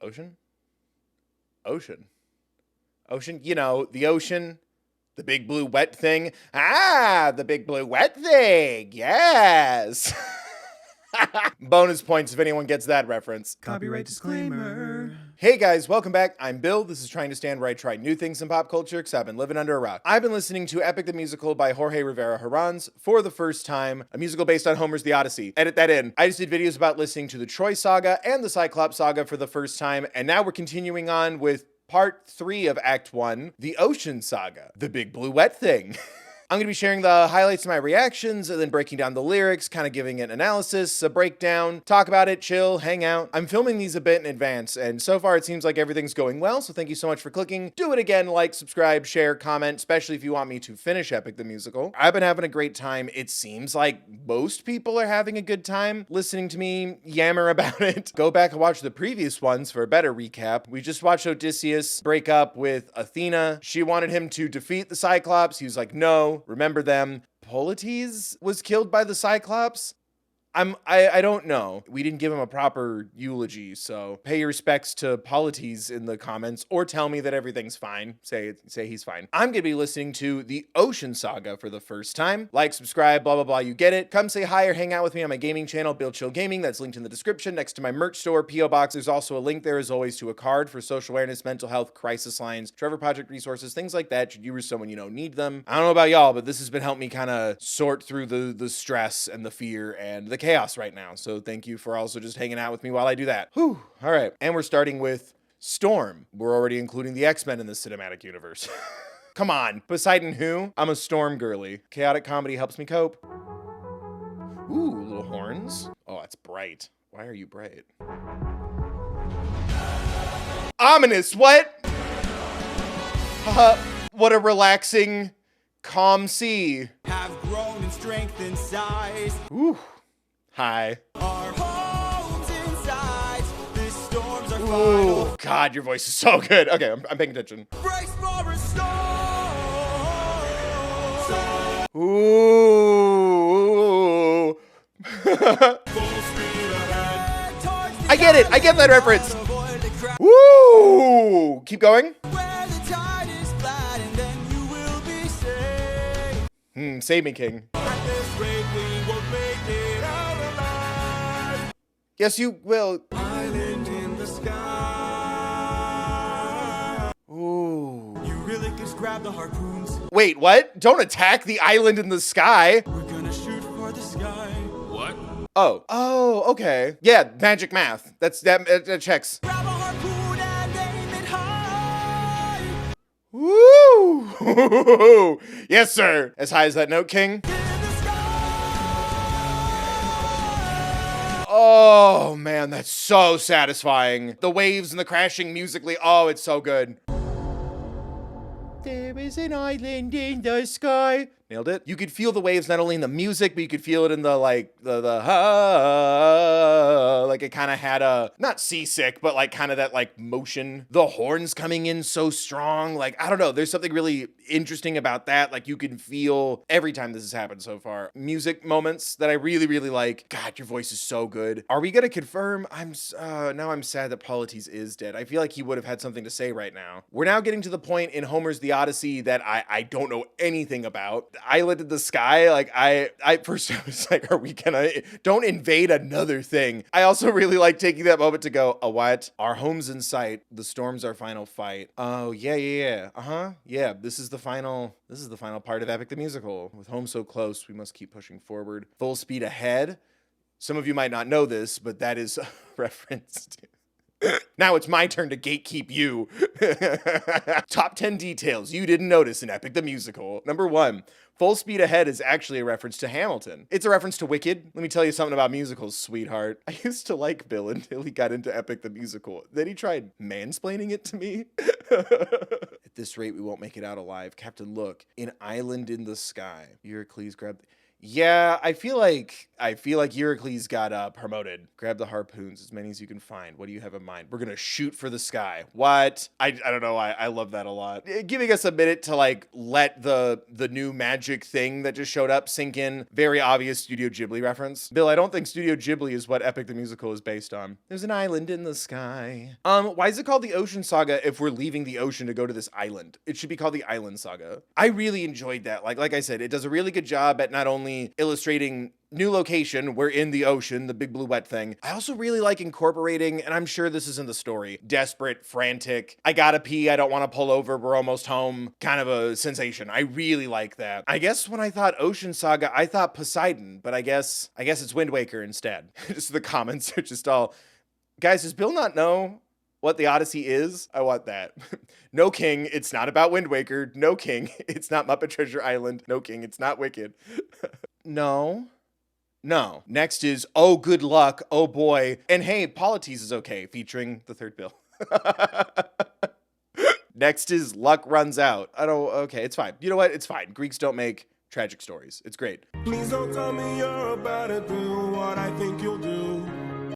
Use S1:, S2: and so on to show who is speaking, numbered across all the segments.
S1: Ocean? Ocean. Ocean? You know, the ocean. The big blue wet thing. Ah, the big blue wet thing. Yes. Bonus points if anyone gets that reference.
S2: Copyright disclaimer.
S1: Hey guys, welcome back. I'm Bill. This is Trying to Stand where I try new things in pop culture because I've been living under a rock. I've been listening to Epic the Musical by Jorge Rivera Herranz for the first time, a musical based on Homer's The Odyssey. Edit that in. I just did videos about listening to the Troy Saga and the Cyclops Saga for the first time, and now we're continuing on with Part 3 of Act 1, The Ocean Saga, the big blue wet thing. I'm going to be sharing the highlights of my reactions and then breaking down the lyrics, kind of giving it an analysis, a breakdown, talk about it, chill, hang out. I'm filming these a bit in advance, and so far it seems like everything's going well, so thank you so much for clicking. Do it again, like, subscribe, share, comment, especially if you want me to finish Epic the Musical. I've been having a great time. It seems like most people are having a good time listening to me yammer about it. Go back and watch the previous ones for a better recap. We just watched Odysseus break up with Athena. She wanted him to defeat the Cyclops. He was like, no. Remember them. Polites was killed by the Cyclops. I don't know. We didn't give him a proper eulogy, so pay your respects to Polites in the comments or tell me that everything's fine. Say he's fine. I'm gonna be listening to the Ocean Saga for the first time. Like, subscribe, blah, blah, blah, you get it. Come say hi or hang out with me on my gaming channel, Bill Chill Gaming. That's linked in the description next to my merch store, P.O. Box. There's also a link there as always to a card for social awareness, mental health, crisis lines, Trevor Project resources, things like that. Should you or someone you know need them. I don't know about y'all, but this has been helping me kind of sort through the stress and the fear and the chaos right now. So thank you for also just hanging out with me while I do that. Whew. All right. And we're starting with Storm. We're already including the X-Men in this cinematic universe. Come on. Poseidon who? I'm a Storm girly. Chaotic comedy helps me cope. Ooh, little horns. Oh, that's bright. Why are you bright? Ominous. What? What a relaxing, calm sea.
S2: Have grown in strength and size.
S1: Ooh. Hi.
S2: Our homes inside. The storms are
S1: Ooh,
S2: final.
S1: God, your voice is so good. Okay, I'm paying attention.
S2: Brace for a storm.
S1: Ooh.
S2: Full speed ahead. Towards the
S1: I get it. I get that reference.
S2: avoid the crowd.
S1: Woo! Keep going.
S2: Where the tide is flat, and then you will be safe.
S1: Save me, King.
S2: At this rate, we won't make it out alive.
S1: Yes, you will.
S2: Island in the sky.
S1: Ooh.
S2: You really just grab the harpoons.
S1: Wait, what? Don't attack the island in the sky.
S2: We're gonna shoot for the sky. What?
S1: Oh, okay. Yeah, magic math. That checks.
S2: Grab a harpoon and aim it high.
S1: Woo! Yes, sir. As high as that note, King.
S2: In the sky.
S1: Oh, man, that's so satisfying. The waves and the crashing musically. Oh, it's so good. There is an island in the sky. Nailed it. You could feel the waves not only in the music, but you could feel it in the like like it kind of had a not seasick, but like kind of that like motion. The horns coming in so strong. Like, I don't know. There's something really interesting about that. Like you can feel every time this has happened so far. Music moments that I really, really like. God, your voice is so good. Are we gonna confirm? Now I'm sad that Polites is dead. I feel like he would have had something to say right now. We're now getting to the point in Homer's The Odyssey that I don't know anything about. Island in the sky, like I first I was like, are we gonna don't invade another thing? I also really like taking that moment to go, a what? Our home's in sight. The storm's our final fight. Oh yeah. Yeah. This is the final part of Epic the Musical. With home so close, we must keep pushing forward. Full speed ahead. Some of you might not know this, but that is a reference to now it's my turn to gatekeep you. Top 10 details you didn't notice in Epic the Musical. Number 1, full speed ahead is actually a reference to Hamilton. It's a reference to Wicked. Let me tell you something about musicals, sweetheart. I used to like Bill until he got into Epic the Musical. Then he tried mansplaining it to me. At this rate, we won't make it out alive. Captain, look, an island in the sky. Eurycles grabbed... Yeah, I feel like Eurycles got promoted. Grab the harpoons, as many as you can find. What do you have in mind? We're gonna shoot for the sky. What? I don't know. I love that a lot. Giving us a minute to like let the new magic thing that just showed up sink in. Very obvious Studio Ghibli reference. Bill, I don't think Studio Ghibli is what Epic the Musical is based on. There's an island in the sky. Why is it called the Ocean Saga if we're leaving the ocean to go to this island? It should be called the Island Saga. I really enjoyed that. Like I said, it does a really good job at not only illustrating new location, we're in the ocean, the big blue wet thing. I also really like incorporating, and I'm sure this is in the story, desperate, frantic, I gotta pee, I don't want to pull over, we're almost home, kind of a sensation. I really like that. I guess when I thought Ocean Saga, I thought Poseidon, but I guess it's Wind Waker instead. Just the comments are just all, guys, does Bill not know what the Odyssey is? I want that. No king, it's not about Wind Waker. No king, it's not Muppet Treasure Island. No king, it's not Wicked. No. Next is Oh Good Luck, Oh Boy, and Hey, Polities is Okay, featuring the third bill. Next is Luck Runs Out. Okay, it's fine. You know what? It's fine. Greeks don't make tragic stories. It's great.
S3: Please don't tell me you're about to do what I think you'll do.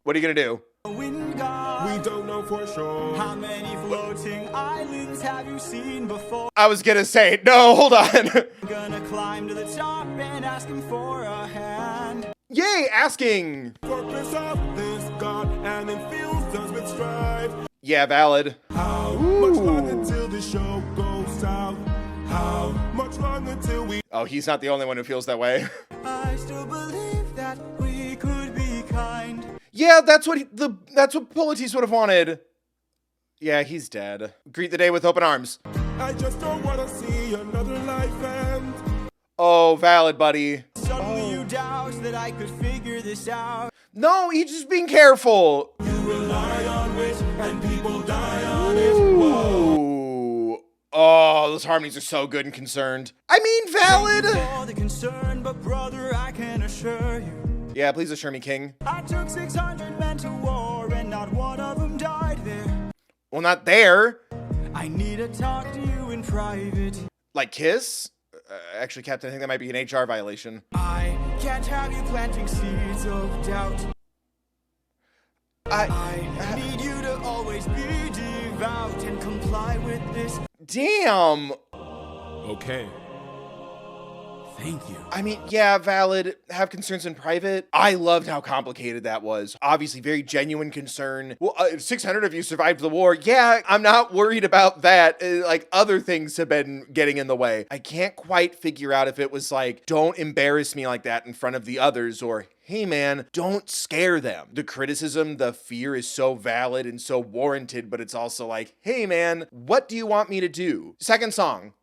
S1: What are you gonna do?
S2: Wind God,
S3: We don't know for sure.
S2: how many floating islands have you seen before?
S1: I was gonna say, no, hold on.
S2: I'm gonna climb to the top and ask him for a hand.
S1: Yay, asking.
S3: Purpose of this God and infused us with strife.
S1: Yeah, valid.
S3: How much longer till the show goes south? How much longer till we
S1: Oh, he's not the only one who feels that way.
S2: I still believe that we could be kind.
S1: Yeah, that's what Polites would have wanted. Yeah, he's dead. Greet the day with open arms.
S3: I just don't wanna see another life end.
S1: Oh, valid, buddy.
S2: Suddenly you doubt that I could figure this out.
S1: No, he's just being careful.
S3: You rely on wit and people die on it.
S1: Ooh. Oh, those harmonies are so good and concerned. I mean, valid.
S2: For the concern, but brother, I can assure you,
S1: Yeah, please assure me, King.
S2: I took 600 men to war and not one of them died there.
S1: Well, not there.
S2: I need to talk to you in private.
S1: Like kiss? Actually, Captain, I think that might be an HR violation.
S2: I can't have you planting seeds of doubt. I need you to always be devout and comply with this.
S1: Damn.
S3: Okay.
S2: Thank you.
S1: I mean, yeah, valid. Have concerns in private. I loved how complicated that was. Obviously, very genuine concern. Well, 600 of you survived the war. Yeah, I'm not worried about that. Like, other things have been getting in the way. I can't quite figure out if it was like, don't embarrass me like that in front of the others, or hey man, don't scare them. The criticism, the fear is so valid and so warranted, but it's also like, hey man, what do you want me to do? Second song.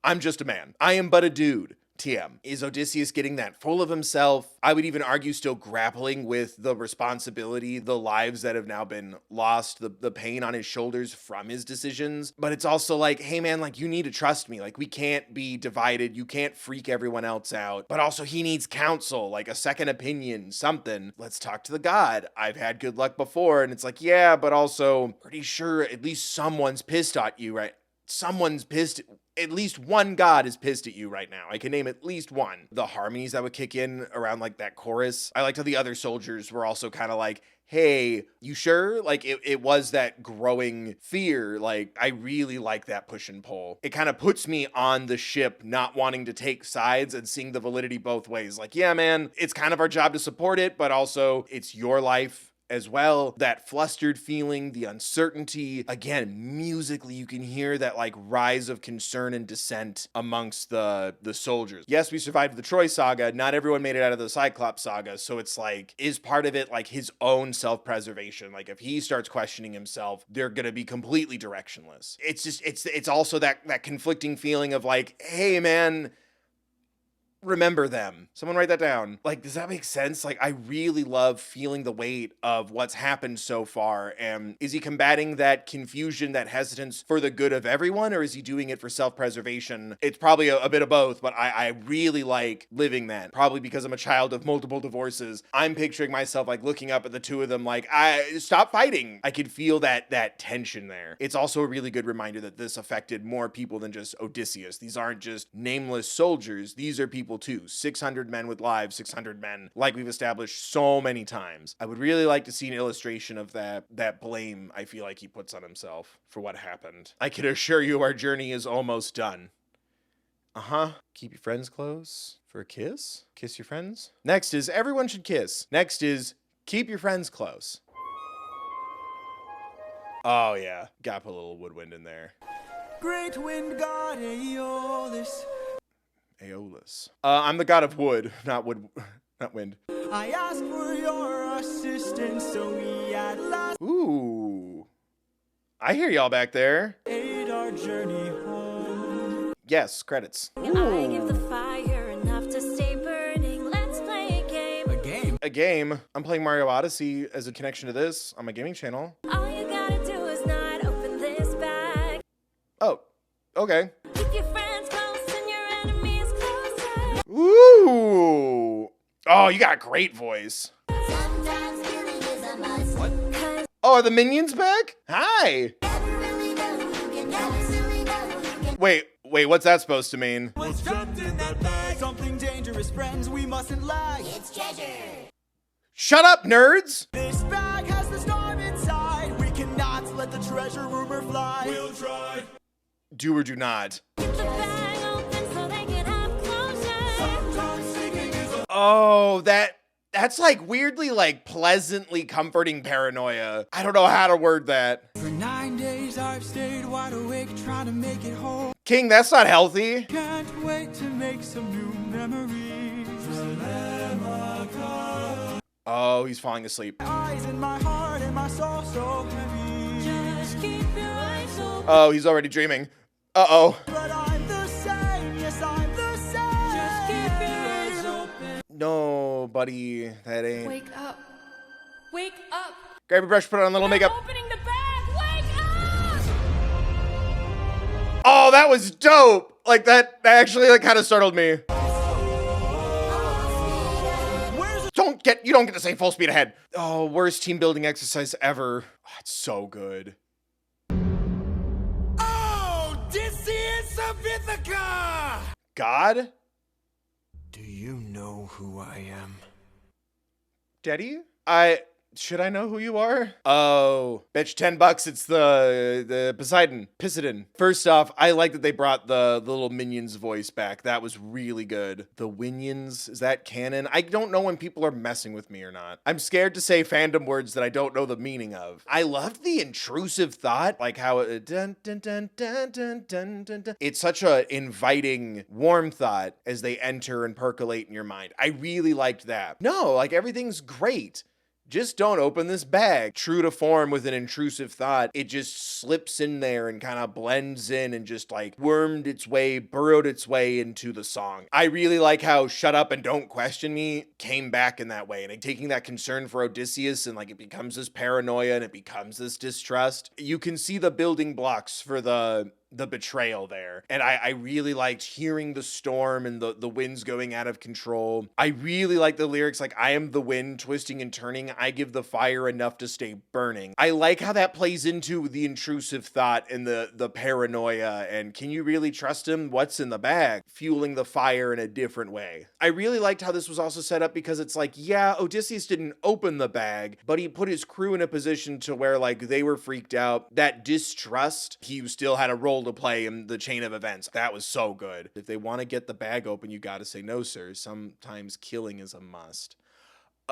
S1: I'm just a man. I am but a dude. TM. Is Odysseus getting that full of himself? I would even argue still grappling with the responsibility, the lives that have now been lost, the pain on his shoulders from his decisions. But it's also like, hey man, like you need to trust me. Like we can't be divided. You can't freak everyone else out. But also he needs counsel, like a second opinion, something. Let's talk to the god. I've had good luck before. And it's like, yeah, but also pretty sure at least someone's pissed at you, right? Someone's pissed. At least one god is pissed at you right now. I can name at least one. The harmonies that would kick in around like that chorus. I liked how the other soldiers were also kind of like, hey, you sure? Like it was that growing fear. Like I really like that push and pull. It kind of puts me on the ship, not wanting to take sides and seeing the validity both ways. Like, yeah, man, it's kind of our job to support it, but also it's your life as well. That flustered feeling, the uncertainty. Again, musically, you can hear that like rise of concern and dissent amongst the soldiers. Yes, we survived the Troy saga. Not everyone made it out of the Cyclops saga. So it's like, is part of it like his own self-preservation? Like if he starts questioning himself, they're gonna be completely directionless. It's just, it's also that conflicting feeling of like, hey man, remember them. Someone write that down. Like, does that make sense? Like, I really love feeling the weight of what's happened so far. And is he combating that confusion, that hesitance for the good of everyone, or is he doing it for self-preservation? It's probably a bit of both, but I really like living that. Probably because I'm a child of multiple divorces. I'm picturing myself like looking up at the two of them like, stop fighting. I could feel that tension there. It's also a really good reminder that this affected more people than just Odysseus. These aren't just nameless soldiers. These are people people too. 600 men with lives, 600 men, like we've established so many times. I would really like to see an illustration of that blame I feel like he puts on himself for what happened. I can assure you our journey is almost done. Keep your friends close for a kiss? Kiss your friends? Next is everyone should kiss. Next is keep your friends close. Oh yeah, gotta put a little woodwind in there.
S2: Great wind god Aeolus,
S1: I'm the god of wood, not wind.
S2: I ask for your assistance, so we at last
S1: Ooh. I hear y'all back there.
S2: aid our journey home.
S1: Yes, credits.
S4: I give the fire enough to stay burning. Let's play a game.
S2: A game?
S1: A game. I'm playing Mario Odyssey as a connection to this on my gaming channel.
S4: All you gotta do is not open this bag.
S1: Oh, okay.
S4: Keep your friends close and your enemies closer.
S1: Ooh. Oh, you got a great voice.
S4: Sometimes healing is a must. What?
S1: Oh, are the minions back? Hi. Wait, what's that supposed to mean?
S2: What's trapped in that bag? Something dangerous, friends, we mustn't lag.
S4: It's treasure.
S1: Shut up, nerds!
S2: This bag has the storm inside. We cannot let the treasure rumor fly. We'll try.
S1: Do or do not.
S4: Keep the bag open so they can have closure.
S2: Sometimes singing is a
S1: Oh, that's like weirdly like pleasantly comforting paranoia. I don't know how to word that.
S2: For 9 days I've stayed wide awake trying to make it whole.
S1: King, that's not healthy.
S2: Can't wait to make some new memories.
S1: Oh, he's falling asleep.
S2: My eyes and my heart and my soul so heavy.
S4: Just keep your eyes open.
S1: Oh, he's already dreaming. Uh-oh.
S2: But I'm the same, yes I'm the same. Just keep your eyes open.
S1: No, buddy, that ain't.
S5: Wake up. Wake up.
S1: Grab your brush, put on a little makeup.
S4: Opening the bag. Wake up!
S1: Oh, that was dope. Like that actually like kind of startled me. You don't get to say full speed ahead. Oh, worst team building exercise ever. Oh, it's so good.
S2: Oh, this is a Vithica!
S1: God?
S2: Do you know who I am?
S1: Daddy? Should I know who you are? Oh, bet you $10 it's the Poseidon. First off, I like that they brought the little minions voice back. That was really good. The Winions, is that canon? I don't know when people are messing with me or not. I'm scared to say fandom words that I don't know the meaning of. I loved the intrusive thought, like how it dun, dun, dun, dun, dun, dun, dun, dun. It's such a inviting, warm thought as they enter and percolate in your mind. I really liked that. No, like everything's great. Just don't open this bag. True to form with an intrusive thought, it just slips in there and kind of blends in and just like burrowed its way into the song. I really like how Shut Up and Don't Question Me came back in that way. And taking that concern for Odysseus and like it becomes this paranoia and it becomes this distrust. You can see the building blocks for the betrayal there. And I really liked hearing the storm and the winds going out of control. I really like the lyrics like, I am the wind twisting and turning. I give the fire enough to stay burning. I like how that plays into the intrusive thought and the paranoia and can you really trust him? What's in the bag? Fueling the fire in a different way. I really liked how this was also set up because it's like, yeah, Odysseus didn't open the bag, but he put his crew in a position to where like they were freaked out. That distrust, he still had a role to play in the chain of events. That was so good. If they want to get the bag open, you got to say no, sir. Sometimes killing is a must.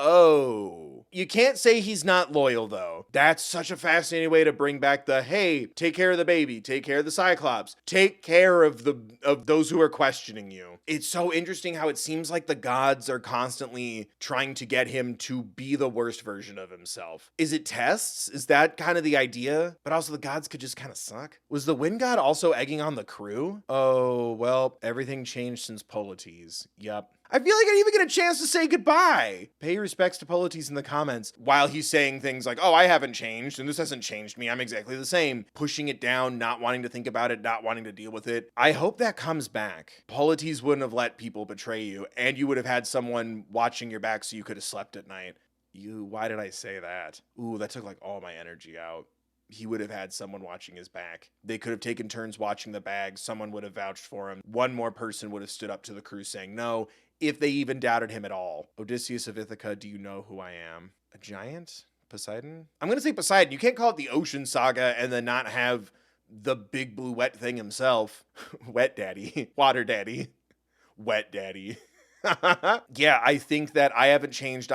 S1: Oh, you can't say he's not loyal though. That's such a fascinating way to bring back the, hey, take care of the baby, take care of the Cyclops, take care of those who are questioning you. It's so interesting how it seems like the gods are constantly trying to get him to be the worst version of himself. Is it tests? Is that kind of the idea? But also the gods could just kind of suck. Was the wind god also egging on the crew? Oh, well, everything changed since Polites. Yup. I feel like I didn't even get a chance to say goodbye. Pay respects to Polites in the comments while he's saying things like, oh, I haven't changed and this hasn't changed me. I'm exactly the same. Pushing it down, not wanting to think about it, not wanting to deal with it. I hope that comes back. Polites wouldn't have let people betray you and you would have had someone watching your back so you could have slept at night. Why did I say that? Ooh, that took like all my energy out. he would have had someone watching his back. They could have taken turns watching the bag. Someone would have vouched for him. One more person would have stood up to the crew saying no, if they even doubted him at all. Odysseus of Ithaca, do you know who I am? A giant? Poseidon? I'm going to say Poseidon. You can't call it the Ocean Saga and then not have the big blue wet thing himself. Wet daddy. Water daddy. Wet daddy. Yeah, I think that I haven't changed.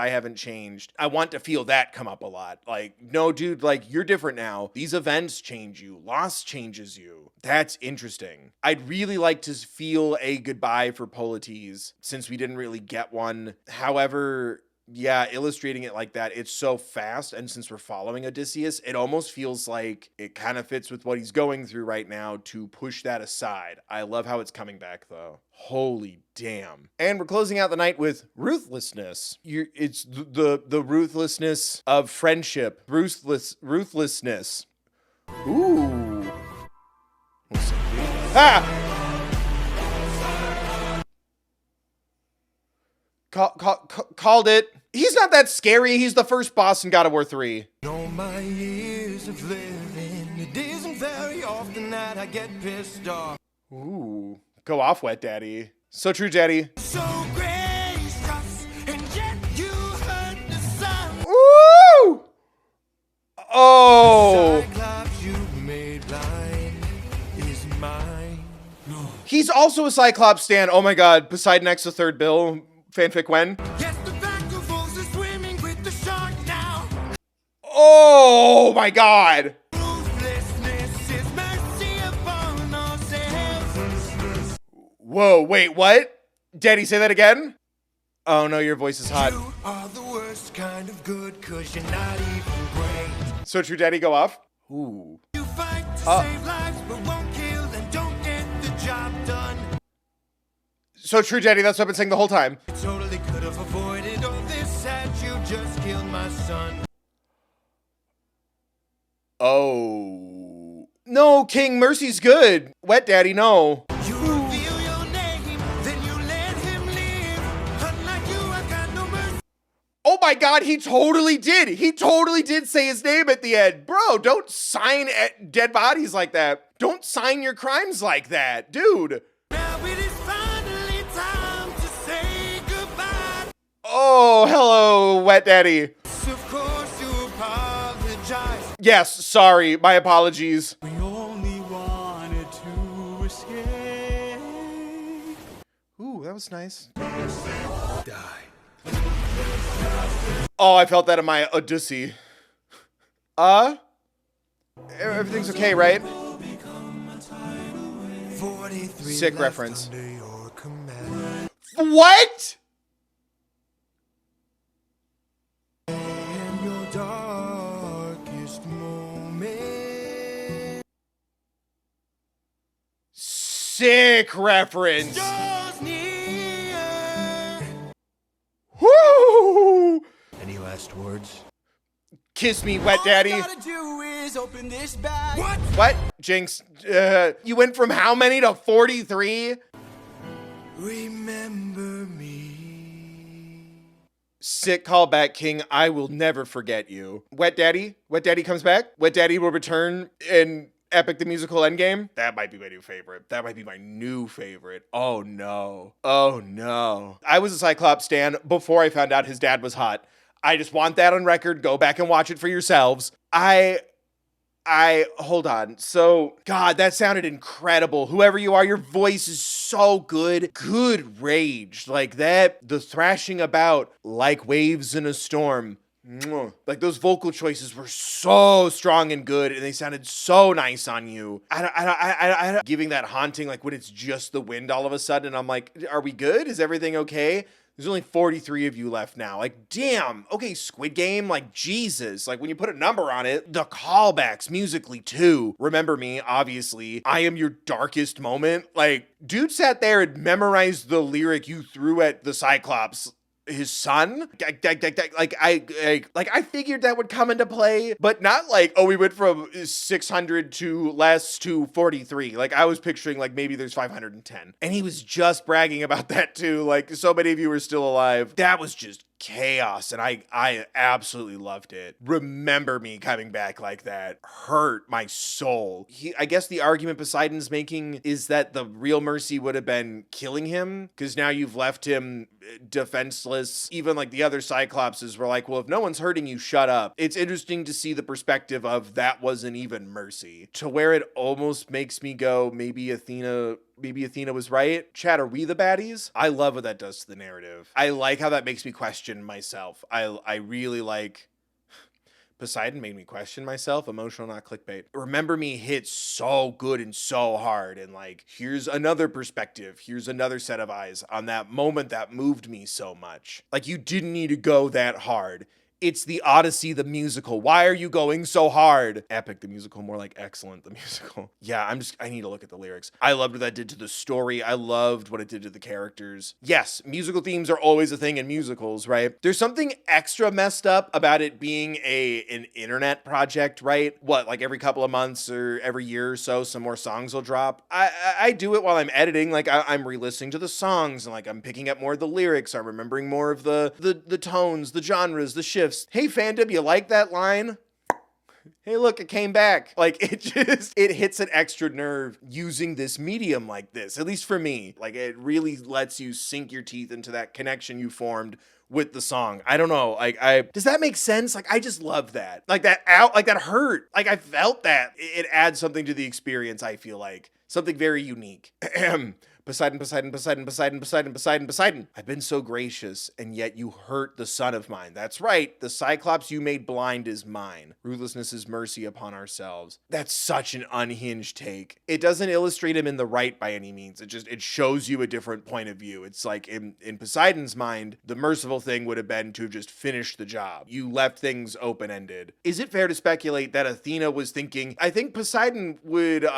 S1: I want to feel that come up a lot. Like, no, dude, like, you're different now. These events change you. Loss changes you. That's interesting. I'd really like to feel a goodbye for Polites since we didn't really get one. However, yeah, illustrating it like that, it's so fast. And since we're following Odysseus, it almost feels like it kind of fits with what he's going through right now to push that aside. I love how it's coming back, though. Holy damn. And we're closing out the night with Ruthlessness. It's the ruthlessness of friendship. Ruthlessness. Ooh. Ah! Called it. He's not that scary. He's the first boss in God of War 3.
S2: Know my years of living, it isn't very often that I get pissed off.
S1: Ooh. Go off, wet daddy. So true, daddy.
S2: So gracious, and yet you hurt the sun.
S1: Ooh! Oh!
S2: Cyclops you made blind is mine. No.
S1: He's also a Cyclops stan. Oh my god. Poseidon X the third bill. Fanfic when?
S2: Yes, the vagabonds are swimming with the shark now.
S1: Oh my god.
S2: Ruthlessness is mercy upon ourselves.
S1: Whoa, wait, what? Daddy, say that again? Oh no, your voice is hot.
S2: You are the worst kind of good, 'cause you're not even great.
S1: So true, daddy, go off. Ooh.
S2: You fight to save lives, but won't kill and don't get the job done.
S1: So true, daddy, that's what I've been saying the whole time.
S2: Totally could have avoided all this had you just killed my son.
S1: Oh. No, King, mercy's good. Wet daddy, no.
S2: You reveal your name, then you let him live. Unlike you, I got no mercy.
S1: Oh my god, he totally did. He totally did say his name at the end. Bro, don't sign dead bodies like that. Don't sign your crimes like that. Dude.
S2: Now it is finally time to say goodbye.
S1: Oh, hello, wet daddy.
S2: Of course you apologize.
S1: Yes, sorry, my apologies.
S3: We only wanted to escape.
S1: Ooh, that was nice.
S2: Die.
S1: Oh, I felt that in my Odyssey. Everything's okay, right?
S2: 43
S1: Sick
S2: left
S1: reference.
S2: under your command.
S1: What?
S2: In your darkest moment.
S1: Sick reference.
S2: Draws near.
S1: Woo!
S2: Any last words?
S1: Kiss me, wet daddy.
S2: All you gotta do is open this bag. What?
S1: What? Jinx, you went from how many to 43?
S2: Remember me.
S1: Sick callback, King. I will never forget you. Wet daddy? Wet daddy comes back? Wet daddy will return in Epic the Musical Endgame? That might be my new favorite. That might be my new favorite. Oh no. Oh no. I was a Cyclops stan before I found out his dad was hot. I just want that on record. Go back and watch it for yourselves. Hold on. So, God, that sounded incredible. Whoever you are, your voice is so good. Good rage. Like that, the thrashing about like waves in a storm. Mwah. Like those vocal choices were so strong and good, and they sounded so nice on you. I giving that haunting, like when it's just the wind all of a sudden, and I'm like, are we good? Is everything okay? There's only 43 of you left now. Like, damn. Okay, Squid Game, like, Jesus. Like, when you put a number on it, the callbacks musically, too. Remember Me, obviously. I Am Your Darkest Moment. Like, dude sat there and memorized the lyric you threw at the Cyclops. His son, I figured that would come into play, but not like, oh, we went from 600 to less to 43. Like, I was picturing like maybe there's 510, and he was just bragging about that too. Like, so many of you are still alive. That was just chaos, and I absolutely loved it. Remember Me coming back like that hurt my soul. I guess the argument Poseidon's making is that the real mercy would have been killing him, because now you've left him defenseless. Even like the other Cyclopses were like, well, if no one's hurting you, shut up. It's interesting to see the perspective of that wasn't even mercy, to where it almost makes me go, maybe Athena was right. Chad, are we the baddies? I love what that does to the narrative. I like how that makes me question myself. I really like... Poseidon made me question myself. Emotional, not clickbait. Remember Me hits so good and so hard. And like, here's another perspective. Here's another set of eyes on that moment that moved me so much. Like, you didn't need to go that hard. It's the Odyssey, the musical. Why are you going so hard? Epic, the musical, more like excellent, the musical. Yeah, I need to look at the lyrics. I loved what that did to the story. I loved what it did to the characters. Yes, musical themes are always a thing in musicals, right? There's something extra messed up about it being an internet project, right? What, like every couple of months or every year or so, some more songs will drop. I do it while I'm editing. Like I'm re-listening to the songs and like I'm picking up more of the lyrics. I'm remembering more of the tones, the genres, the shifts. Hey fandom, you like that line? Hey, look, it came back. Like, it hits an extra nerve using this medium like this, at least for me. Like, it really lets you sink your teeth into that connection you formed with the song. I don't know. Like, does that make sense? Like, I just love that. Like, that hurt. Like, I felt that. It adds something to the experience, I feel like. Something very unique. Poseidon, Poseidon, Poseidon, Poseidon, Poseidon, Poseidon, Poseidon. I've been so gracious, and yet you hurt the son of mine. That's right. The Cyclops you made blind is mine. Ruthlessness is mercy upon ourselves. That's such an unhinged take. It doesn't illustrate him in the right by any means. It shows you a different point of view. It's like in Poseidon's mind, the merciful thing would have been to have just finished the job. You left things open-ended. Is it fair to speculate that Athena was thinking, I think Poseidon would,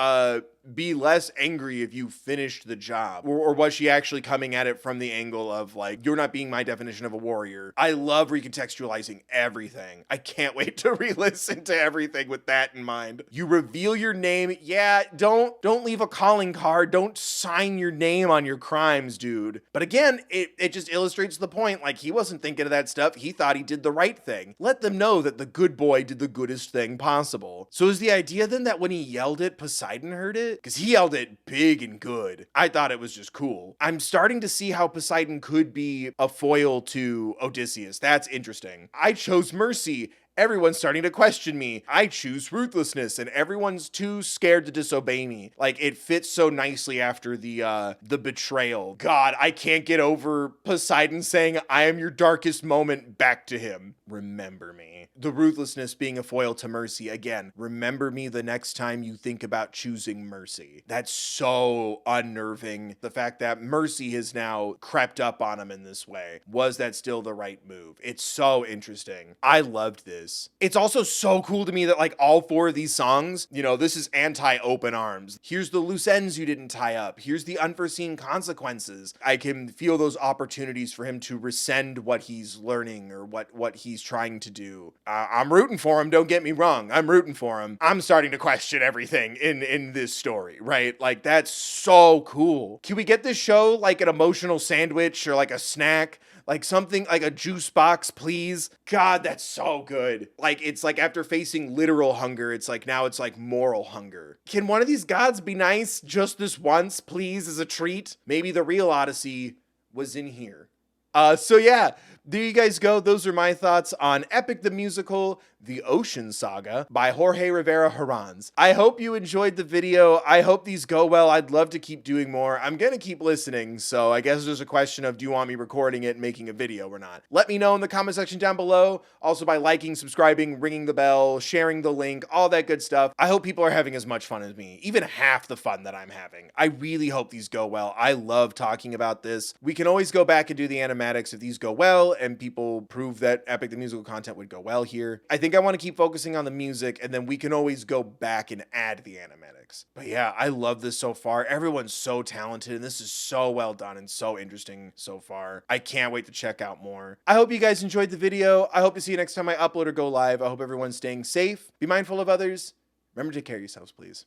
S1: be less angry if you finished the job? Or was she actually coming at it from the angle of like, you're not being my definition of a warrior? I love recontextualizing everything. I can't wait to re-listen to everything with that in mind. You reveal your name. Yeah, don't leave a calling card. Don't sign your name on your crimes, dude. But again, it just illustrates the point. Like, he wasn't thinking of that stuff. He thought he did the right thing. Let them know that the good boy did the goodest thing possible. So is the idea then that when he yelled it, Poseidon heard it? Because he yelled it big and good. I thought it was just cool. I'm starting to see how Poseidon could be a foil to Odysseus. That's interesting. I chose mercy. Everyone's starting to question me. I choose ruthlessness, and everyone's too scared to disobey me. Like, it fits so nicely after the betrayal. God, I can't get over Poseidon saying, I am your darkest moment, back to him. Remember me. The ruthlessness being a foil to mercy. Again, remember me the next time you think about choosing mercy. That's so unnerving. The fact that mercy has now crept up on him in this way. Was that still the right move? It's so interesting. I loved this. It's also so cool to me that like all four of these songs, you know, this is anti-open arms. Here's the loose ends you didn't tie up. Here's the unforeseen consequences. I can feel those opportunities for him to rescind what he's learning or what he's trying to do. I'm rooting for him, don't get me wrong. I'm rooting for him. I'm starting to question everything in this story, right? Like, that's so cool. Can we get this show like an emotional sandwich or like a snack? Like something like a juice box, please. God, that's so good. Like, it's like after facing literal hunger, it's like now it's like moral hunger. Can one of these gods be nice just this once, please, as a treat? Maybe the real Odyssey was in here. So yeah, there you guys go. Those are my thoughts on Epic the Musical, The Ocean Saga by Jorge Rivera Herranz. I hope you enjoyed the video. I hope these go well. I'd love to keep doing more. I'm going to keep listening, so I guess there's a question of do you want me recording it and making a video or not? Let me know in the comment section down below. Also by liking, subscribing, ringing the bell, sharing the link, all that good stuff. I hope people are having as much fun as me, even half the fun that I'm having. I really hope these go well. I love talking about this. We can always go back and do the animatics if these go well and people prove that Epic the Musical content would go well here. I think I want to keep focusing on the music, and then we can always go back and add the animatics. But yeah, I love this so far. Everyone's so talented, and this is so well done and so interesting so far. I can't wait to check out more. I hope you guys enjoyed the video. I hope to see you next time I upload or go live. I hope everyone's staying safe. Be mindful of others. Remember to take care of yourselves, please.